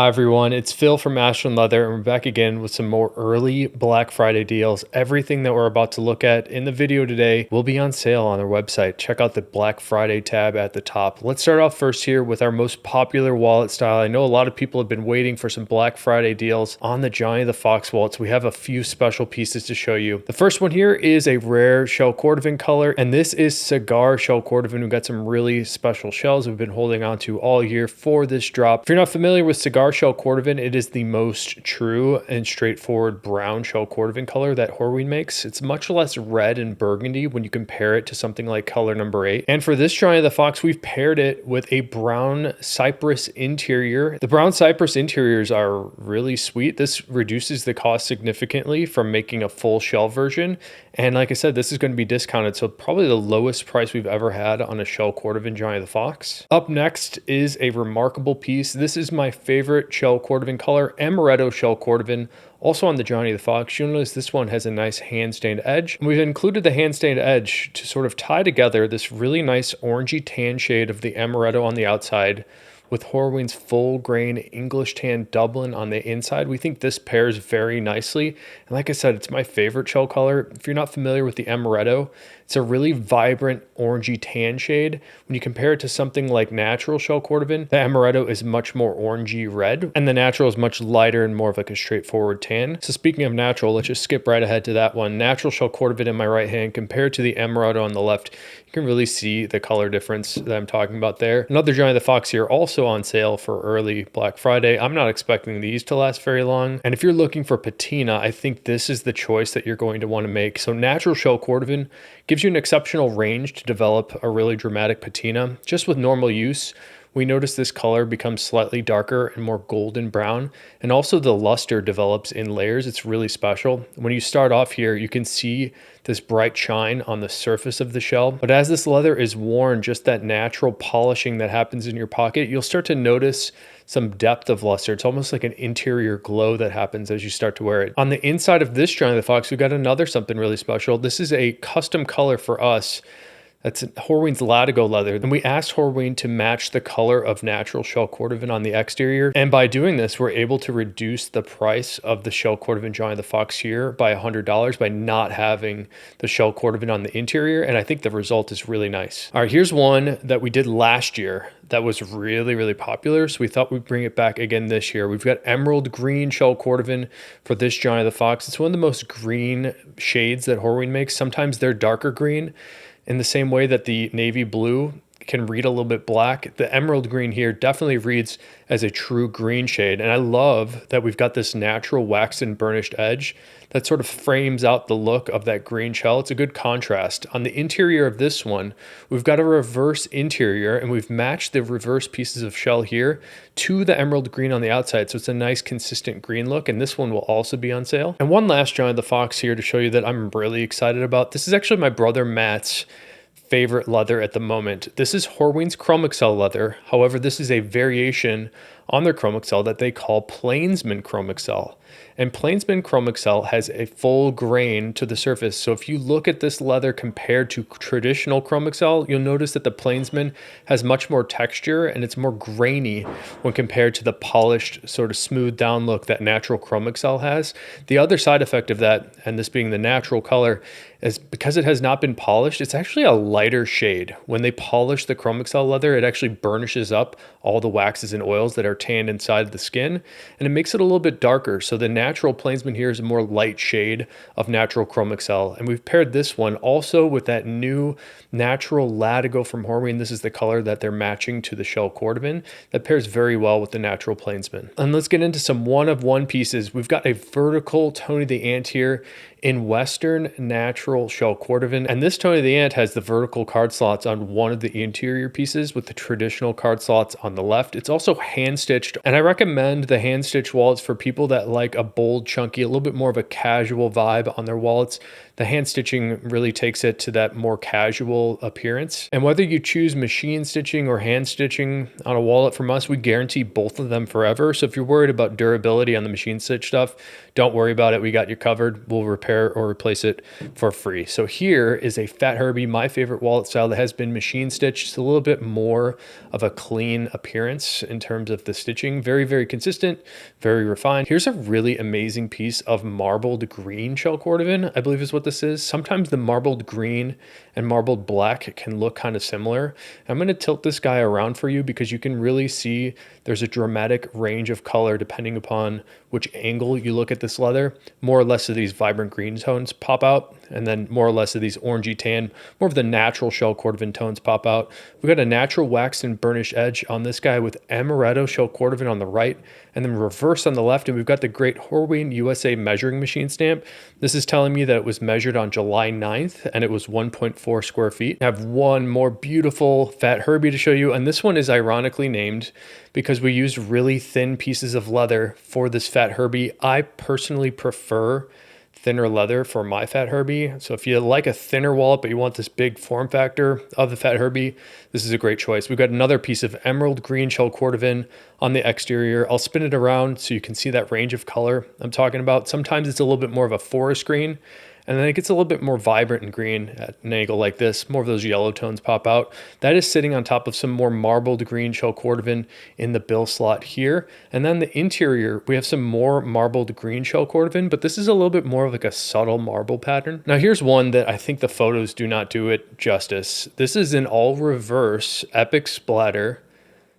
Hi everyone, it's Phil from Ashland Leather, and we're back again with some more early Black Friday deals. Everything that we're about to look at in the video today will be on sale on our website. Check out the Black Friday tab at the top. Let's start off first here with our most popular wallet style. I know a lot of people have been waiting for some Black Friday deals on the Johnny the Fox wallets. We have a few special pieces to show you. The first one here is a rare shell cordovan color, and this is Cigar shell cordovan. We've got some really special shells we've been holding on to all year for this drop. If you're not familiar with Cigar shell cordovan, it is the most true and straightforward brown shell cordovan color that Horween makes. It's much less red and burgundy when you compare it to something like color number 8. And for this Johnny the Fox, we've paired it with a brown cypress interior. The brown cypress interiors are really sweet. This reduces the cost significantly from making a full shell version. And like I said, this is going to be discounted, so probably the lowest price we've ever had on a shell cordovan Johnny the Fox. Up next is a remarkable piece. This is my favorite shell cordovan color, Emiro shell cordovan. Also on the Johnny the Fox, you'll notice this one has a nice hand-stained edge. And we've included the hand-stained edge to sort of tie together this really nice orangey tan shade of the Emiro on the outside with Horween's full grain English tan Dublin on the inside. We think this pairs very nicely. And like I said, it's my favorite shell color. If you're not familiar with the Emiro, it's a really vibrant orangey tan shade. When you compare it to something like natural shell cordovan, the Emiro is much more orangey red, and the natural is much lighter and more of like a straightforward tan. So speaking of natural, let's just skip right ahead to that one. Natural shell cordovan in my right hand compared to the Emiro on the left, you can really see the color difference that I'm talking about there. Another Johnny the Fox here, also on sale for early Black Friday. I'm not expecting these to last very long. And if you're looking for patina, I think this is the choice that you're going to want to make. So natural shell cordovan gives you an exceptional range to develop a really dramatic patina. Just with normal use, we notice this color becomes slightly darker and more golden brown, and also the luster develops in layers. It's really special. When you start off here, you can see this bright shine on the surface of the shell, but as this leather is worn, just that natural polishing that happens in your pocket, you'll start to notice some depth of luster. It's almost like an interior glow that happens as you start to wear it. On the inside of this Johnny the Fox, we've got another something really special. This is a custom color for us. That's Horween's Latigo leather. And we asked Horween to match the color of natural shell cordovan on the exterior. And by doing this, we're able to reduce the price of the shell cordovan Johnny the Fox here by $100 by not having the shell cordovan on the interior. And I think the result is really nice. All right, here's one that we did last year that was really, really popular. So we thought we'd bring it back again this year. We've got emerald green shell cordovan for this Johnny the Fox. It's one of the most green shades that Horween makes. Sometimes they're darker green, in the same way that the navy blue can read a little bit black. The emerald green here definitely reads as a true green shade. And I love that we've got this natural waxed and burnished edge that sort of frames out the look of that green shell. It's a good contrast. On the interior of this one, we've got a reverse interior, and we've matched the reverse pieces of shell here to the emerald green on the outside. So it's a nice consistent green look, and this one will also be on sale. And one last Johnny the Fox here to show you that I'm really excited about. This is actually my brother Matt's favorite leather at the moment. This is Horween's chromexcel leather. However, this is a variation on their chromexcel that they call Plainsman chromexcel. And Plainsman chromexcel has a full grain to the surface. So if you look at this leather compared to traditional chromexcel, you'll notice that the Plainsman has much more texture and it's more grainy when compared to the polished, sort of smoothed down look that natural chromexcel has. The other side effect of that, and this being the natural color, is because it has not been polished, it's actually a lighter shade. When they polish the chromexcel leather, it actually burnishes up all the waxes and oils that are tanned inside the skin, and it makes it a little bit darker. So the natural Plainsman here is a more light shade of natural chromexcel. And we've paired this one also with that new natural Latigo from Horween. This is the color that they're matching to the shell cordovan. That pairs very well with the natural Plainsman. And let's get into some one-of-one pieces. We've got a vertical Tony the Ant here in Western natural shell cordovan. And this Tony the Ant has the vertical card slots on one of the interior pieces with the traditional card slots on the left. It's also hand stitched, and I recommend the hand stitched wallets for people that like a bold, chunky, a little bit more of a casual vibe on their wallets. The hand stitching really takes it to that more casual appearance. And whether you choose machine stitching or hand stitching on a wallet from us, we guarantee both of them forever. So if you're worried about durability on the machine stitch stuff, don't worry about it. We got you covered. We'll repair repair or replace it for free. So here is a Fat Herbie, my favorite wallet style that has been machine stitched. It's a little bit more of a clean appearance in terms of the stitching. Very, very consistent, very refined. Here's a really amazing piece of marbled green shell cordovan, I believe is what this is. Sometimes the marbled green and marbled black can look kind of similar. I'm going to tilt this guy around for you because you can really see there's a dramatic range of color depending upon which angle you look at this leather. More or less of these vibrant green tones pop out, and then more or less of these orangey tan, more of the natural shell cordovan tones pop out. We've got a natural waxed and burnished edge on this guy with amaretto shell cordovan on the right, and then reverse on the left, and we've got the great Horween USA measuring machine stamp. This is telling me that it was measured on July 9th, and it was 1.4 square feet. I have one more beautiful Fat Herbie to show you, and this one is ironically named because we used really thin pieces of leather for this Fat Herbie. I personally prefer thinner leather for my Fat Herbie. So if you like a thinner wallet, but you want this big form factor of the Fat Herbie, this is a great choice. We've got another piece of emerald green shell cordovan on the exterior. I'll spin it around so you can see that range of color I'm talking about. Sometimes it's a little bit more of a forest green, and then it gets a little bit more vibrant and green at an angle like this. More of those yellow tones pop out. That is sitting on top of some more marbled green shell cordovan in the bill slot here. And then the interior, we have some more marbled green shell cordovan, but this is a little bit more of like a subtle marble pattern. Now here's one that I think the photos do not do it justice. This is an all reverse epic splatter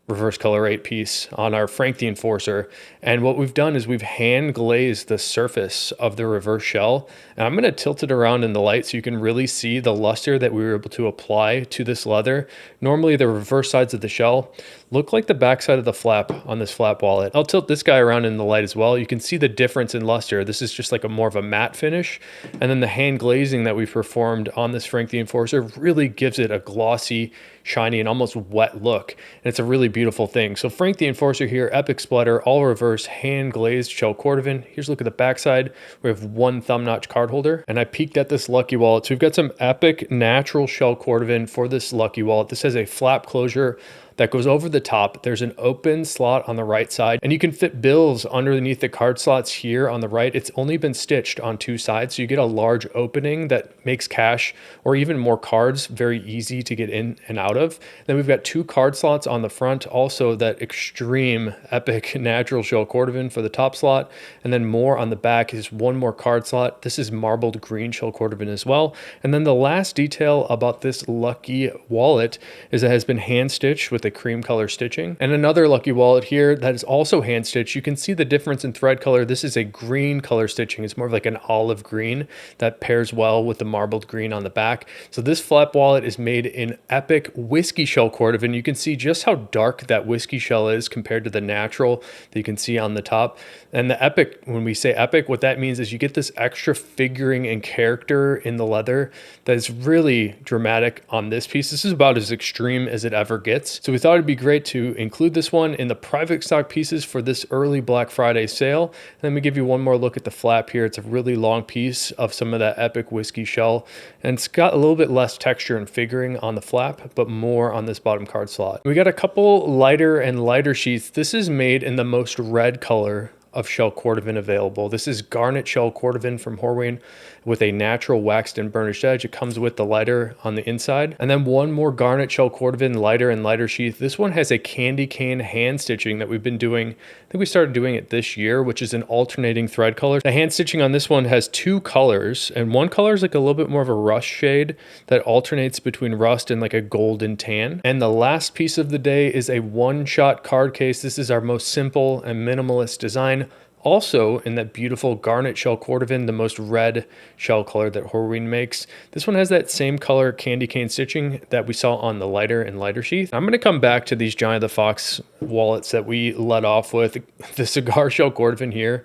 reverse color 8 piece on our Frank the Enforcer. And what we've done is we've hand glazed the surface of the reverse shell. And I'm going to tilt it around in the light so you can really see the luster that we were able to apply to this leather. Normally the reverse sides of the shell look like the backside of the flap on this flap wallet. I'll tilt this guy around in the light as well. You can see the difference in luster. This is just like a more of a matte finish. And then the hand glazing that we performed on this Frank the Enforcer really gives it a glossy, shiny, and almost wet look. And it's a really beautiful thing. So Frank the Enforcer here, epic splatter, all reverse, hand glazed shell cordovan. Here's a look at the backside. We have one thumb notch card holder, and I peeked at this lucky wallet. So we've got some epic natural shell cordovan for this lucky wallet. This has a flap closure that goes over the top. There's an open slot on the right side, and you can fit bills underneath the card slots here on the right. It's only been stitched on two sides, so you get a large opening that makes cash or even more cards very easy to get in and out of. Then we've got two card slots on the front, also that extreme epic natural shell cordovan for the top slot, and then more on the back is one more card slot. This is marbled green shell cordovan as well. And then the last detail about this lucky wallet is it has been hand stitched with a cream color stitching. And another lucky wallet here that is also hand stitched. You can see the difference in thread color. This is a green color stitching. It's more of like an olive green that pairs well with the marbled green on the back. So this flap wallet is made in epic whiskey shell cordovan. You can see just how dark that whiskey shell is compared to the natural that you can see on the top. And the epic, when we say epic, what that means is you get this extra figuring and character in the leather that is really dramatic on this piece. This is about as extreme as it ever gets. So we thought it'd be great to include this one in the private stock pieces for this early Black Friday sale. And let me give you one more look at the flap here. It's a really long piece of some of that epic whiskey shell, and it's got a little bit less texture and figuring on the flap, but more on this bottom card slot. We got a couple lighter and lighter sheaths. This is made in the most red color of shell cordovan available. This is Garnet shell cordovan from Horween with a natural waxed and burnished edge. It comes with the lighter on the inside. And then one more Garnet shell cordovan lighter and lighter sheath. This one has a candy cane hand stitching that we've been doing. I think we started doing it this year, which is an alternating thread color. The hand stitching on this one has two colors, and one color is like a little bit more of a rust shade that alternates between rust and like a golden tan. And the last piece of the day is a one-shot card case. This is our most simple and minimalist design. Also in that beautiful Garnet shell cordovan, the most red shell color that Horween makes. This one has that same color candy cane stitching that we saw on the lighter and lighter sheath. I'm going to come back to these Johnny the Fox wallets that we let off with. The Cigar shell cordovan here.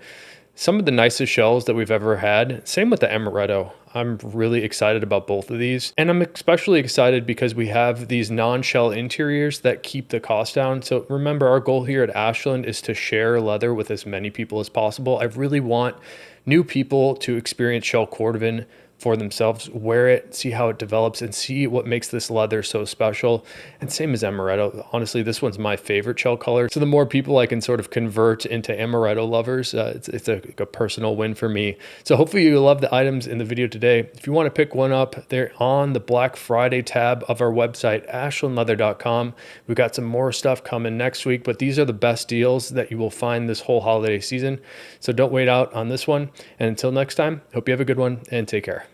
Some of the nicest shells that we've ever had. Same with the Amaretto. I'm really excited about both of these. And I'm especially excited because we have these non-shell interiors that keep the cost down. So remember, our goal here at Ashland is to share leather with as many people as possible. I really want new people to experience shell cordovan for themselves, wear it, see how it develops, and see what makes this leather so special. And same as amaretto. Honestly, this one's my favorite shell color. So the more people I can sort of convert into amaretto lovers, it's a personal win for me. So hopefully you love the items in the video today. If you want to pick one up, they're on the Black Friday tab of our website, ashlandleather.com. We've got some more stuff coming next week, but these are the best deals that you will find this whole holiday season. So don't wait out on this one. And until next time, hope you have a good one and take care.